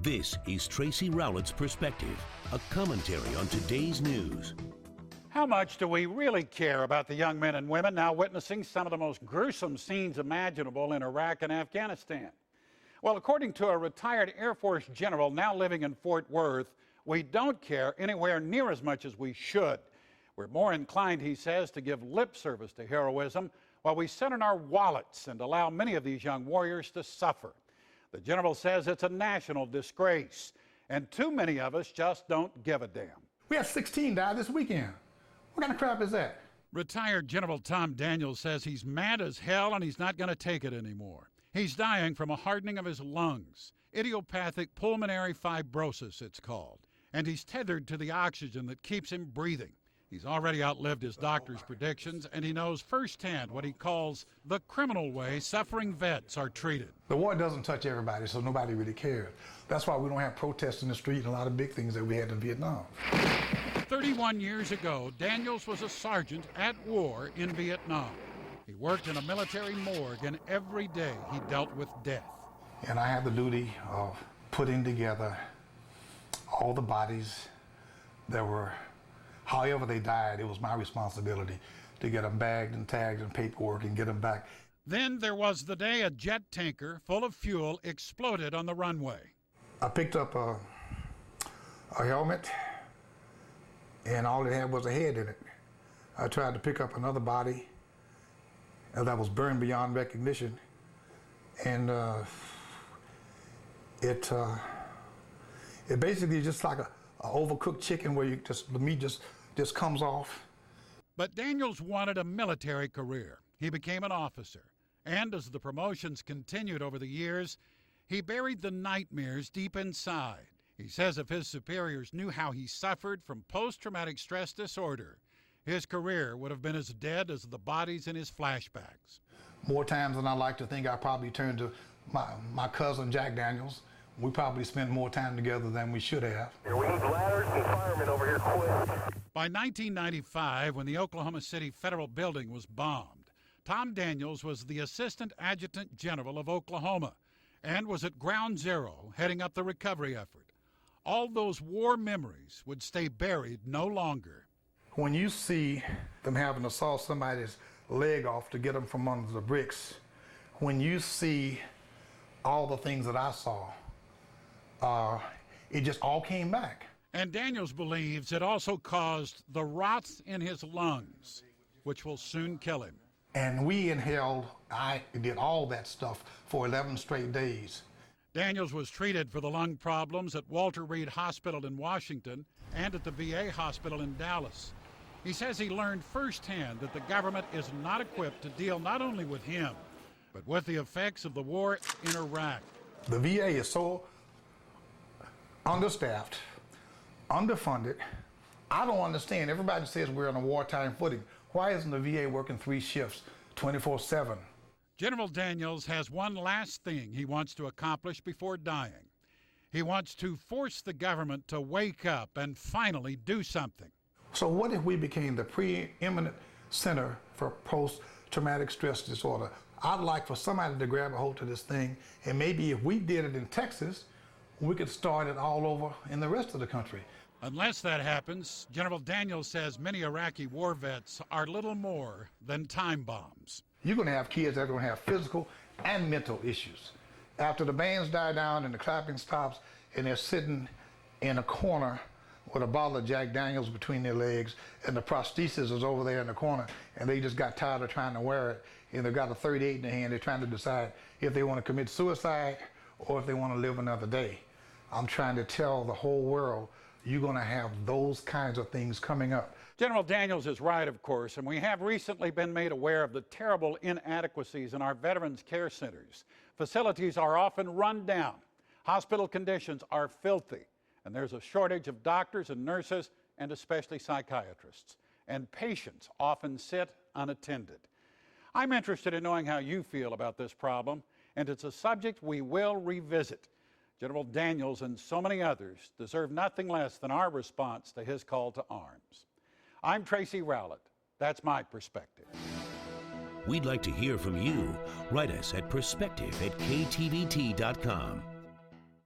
This is Tracy Rowlett's Perspective, a commentary on today's news. How much do we really care about the young men and women now witnessing some of the most gruesome scenes imaginable in Iraq and Afghanistan? Well, according to a retired Air Force general now living in Fort Worth, we don't care anywhere near as much as we should. We're more inclined, he says, to give lip service to heroism while we sit on our wallets and allow many of these young warriors to suffer. The general says it's a national disgrace, and too many of us just don't give a damn. We had 16 die this weekend. What kind of crap is that? Retired General Tom Daniels says he's mad as hell and he's not going to take it anymore. He's dying from a hardening of his lungs, idiopathic pulmonary fibrosis it's called, and he's tethered to the oxygen that keeps him breathing. He's already outlived his doctor's predictions, and he knows firsthand what he calls the criminal way suffering vets are treated. The war doesn't touch everybody, so nobody really cares. That's why we don't have protests in the street and a lot of big things that we had in Vietnam. 31 years ago, Daniels was a sergeant at war in Vietnam. He worked in a military morgue, and every day he dealt with death. And I had the duty of putting together all the bodies that were, however they died. It was my responsibility to get them bagged and tagged and paperwork and get them back. Then there was the day a jet tanker full of fuel exploded on the runway. I picked up a helmet, and all it had was a head in it. I tried to pick up another body that was burned beyond recognition, and it basically just like a overcooked chicken where the meat just comes off. But Daniels wanted a military career. He became an officer, and as the promotions continued over the years, he buried the nightmares deep inside. He says if his superiors knew how he suffered from post-traumatic stress disorder, his career would have been as dead as the bodies in his flashbacks. More times than I like to think, I probably turned to my cousin Jack Daniels. We probably spent more time together than we should have. We need ladders and firemen over here quick. By 1995, when the Oklahoma City Federal Building was bombed, Tom Daniels was the Assistant Adjutant General of Oklahoma and was at ground zero heading up the recovery effort. All those war memories would stay buried no longer. When you see them having to saw somebody's leg off to get them from under the bricks, when you see all the things that I saw, it just all came back. And Daniels believes it also caused the rot in his lungs, which will soon kill him. And I did all that stuff for 11 straight days. Daniels was treated for the lung problems at Walter Reed Hospital in Washington and at the VA hospital in Dallas. He says he learned firsthand that the government is not equipped to deal not only with him, but with the effects of the war in Iraq. The VA is so understaffed, underfunded. I don't understand. Everybody says we're on a wartime footing. Why isn't the VA working 3 shifts, 24/7? General Daniels has one last thing he wants to accomplish before dying. He wants to force the government to wake up and finally do something. So what if we became the preeminent center for post-traumatic stress disorder? I'd like for somebody to grab a hold of this thing, and maybe if we did it in Texas, we could start it all over in the rest of the country. Unless that happens, General Daniels says many Iraqi war vets are little more than time bombs. You're going to have kids that are going to have physical and mental issues. After the bands die down and the clapping stops, and they're sitting in a corner with a bottle of Jack Daniels between their legs, and the prosthesis is over there in the corner, and they just got tired of trying to wear it, and they've got a 38 in their hand. They're trying to decide if they want to commit suicide or if they want to live another day. I'm trying to tell the whole world, you're going to have those kinds of things coming up. General Daniels is right, of course, and we have recently been made aware of the terrible inadequacies in our veterans care centers. Facilities are often run down. Hospital conditions are filthy, and there's a shortage of doctors and nurses, and especially psychiatrists. And patients often sit unattended. I'm interested in knowing how you feel about this problem, and it's a subject we will revisit. General Daniels and so many others deserve nothing less than our response to his call to arms. I'm Tracy Rowlett. That's my perspective. We'd like to hear from you. Write us at perspective@ktvt.com.